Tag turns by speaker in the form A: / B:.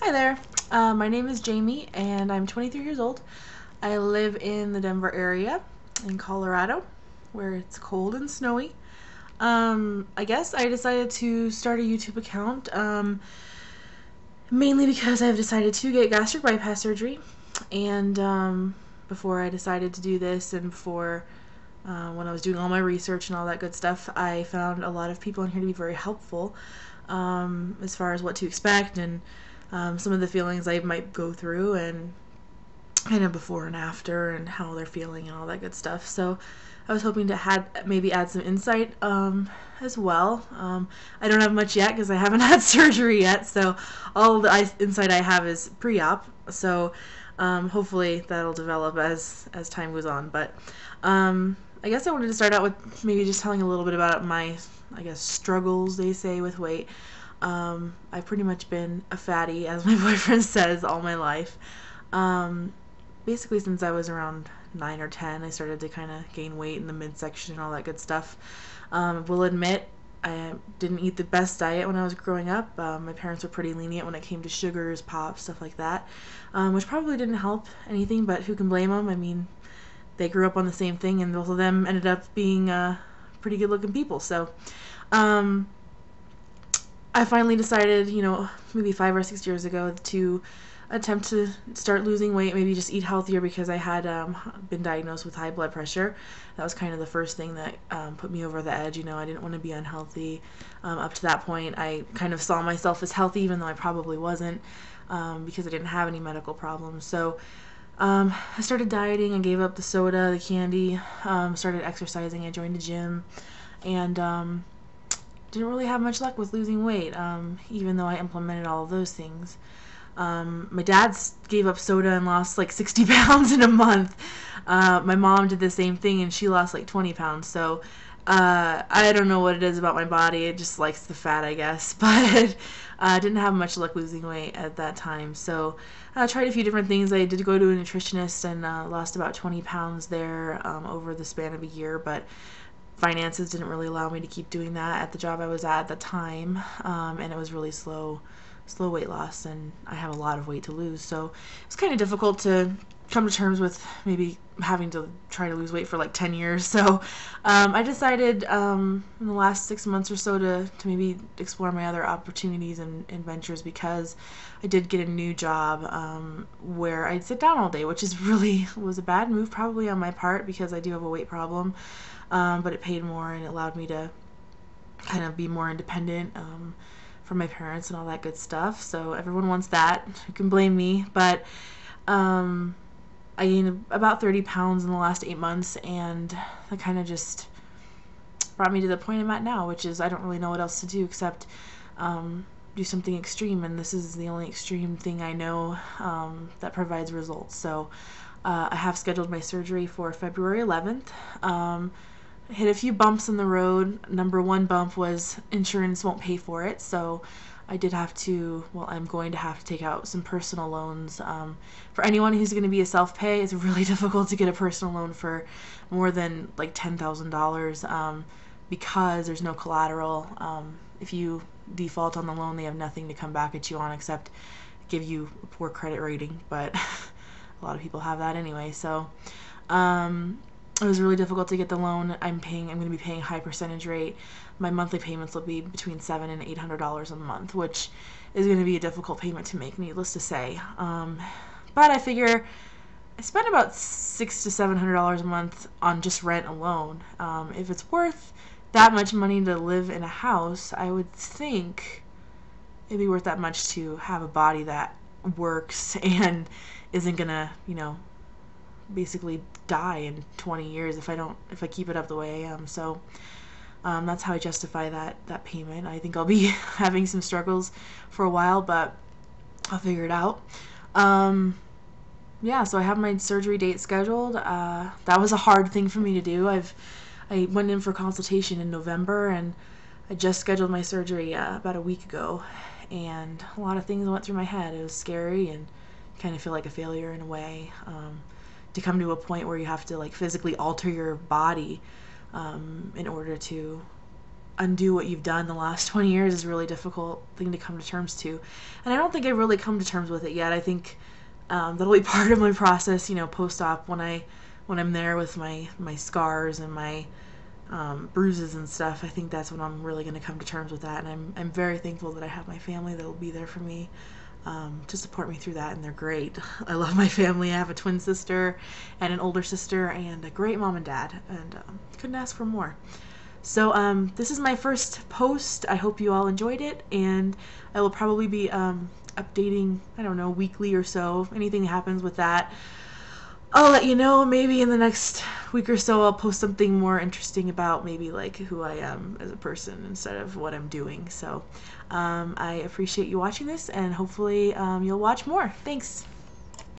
A: Hi there. My name is Jamie and I'm 23 years old. I live in the Denver area in Colorado where it's cold and snowy. I guess I decided to start a YouTube account mainly because I've decided to get gastric bypass surgery. And before I decided to do this and before when I was doing all my research and all that good stuff, I found a lot of people in here to be very helpful as far as what to expect and some of the feelings I might go through and kind of before and after and how they're feeling and all that good stuff. So I was hoping to maybe add some insight as well. I don't have much yet because I haven't had surgery yet, so all the insight I have is pre-op. So hopefully that'll develop as time goes on. But I guess I wanted to start out with maybe just telling a little bit about my, I guess, struggles, they say, with weight. I've pretty much been a fatty, as my boyfriend says, all my life. Basically since I was around 9 or 10, I started to kind of gain weight in the midsection and all that good stuff. Will admit I didn't eat the best diet when I was growing up. My parents were pretty lenient when it came to sugars, pop, stuff like that, which probably didn't help anything, but who can blame them? I mean, they grew up on the same thing, and both of them ended up being pretty good-looking people. So I finally decided, maybe 5 or 6 years ago to attempt to start losing weight, maybe just eat healthier because I had been diagnosed with high blood pressure. That was kind of the first thing that put me over the edge. I didn't want to be unhealthy. Up to that point, I kind of saw myself as healthy, even though I probably wasn't, because I didn't have any medical problems. So I started dieting. I gave up the soda, the candy, started exercising. I joined a gym, and didn't really have much luck with losing weight, even though I implemented all of those things. My dad gave up soda and lost like 60 pounds in a month. My mom did the same thing and she lost like 20 pounds. So I don't know what it is about my body. It just likes the fat, I guess. But I didn't have much luck losing weight at that time. So I tried a few different things. I did go to a nutritionist and lost about 20 pounds there over the span of a year. But finances didn't really allow me to keep doing that at the job I was at the time. And it was really slow weight loss, and I have a lot of weight to lose, so it's kind of difficult to come to terms with maybe having to try to lose weight for like 10 years. So I decided in the last 6 months or so to maybe explore my other opportunities and ventures, because I did get a new job where I'd sit down all day, which was a bad move probably on my part because I do have a weight problem, but it paid more and it allowed me to kind of be more independent from my parents and all that good stuff. So everyone wants that. Who can blame me? But I gained about 30 pounds in the last 8 months, and that kind of just brought me to the point I'm at now, which is I don't really know what else to do except do something extreme, and this is the only extreme thing I know that provides results. So I have scheduled my surgery for February 11th. Hit a few bumps in the road. Number one bump was insurance won't pay for it, so I'm going to have to take out some personal loans. For anyone who's going to be a self-pay, it's really difficult to get a personal loan for more than like $10,000 because there's no collateral. If you default on the loan, they have nothing to come back at you on except give you a poor credit rating, but a lot of people have that anyway. So it was really difficult to get the loan. I'm going to be paying a high percentage rate. My monthly payments will be between $700 and $800 a month, which is going to be a difficult payment to make, needless to say. But I figure I spend about $600 to $700 a month on just rent alone. If it's worth that much money to live in a house, I would think it'd be worth that much to have a body that works and isn't gonna, basically die in 20 years if I keep it up the way I am. So that's how I justify that payment. I think I'll be having some struggles for a while, but I'll figure it out. Yeah, so I have my surgery date scheduled. That was a hard thing for me to do. I went in for consultation in November, and I just scheduled my surgery about a week ago, and a lot of things went through my head. It was scary and kind of feel like a failure in a way. To come to a point where you have to like physically alter your body in order to undo what you've done the last 20 years is a really difficult thing to come to terms to. And I don't think I've really come to terms with it yet. I think that'll be part of my process, post-op, when I'm there with my scars and my bruises and stuff. I think that's when I'm really going to come to terms with that. And I'm very thankful that I have my family that will be there for me to support me through that, and they're great. I love my family. I have a twin sister and an older sister and a great mom and dad, and couldn't ask for more. So this is my first post. I hope you all enjoyed it, and I will probably be updating, I don't know, weekly or so. If anything happens with that, I'll let you know. Maybe in the next week or so I'll post something more interesting about maybe like who I am as a person instead of what I'm doing. So I appreciate you watching this, and hopefully you'll watch more. Thanks.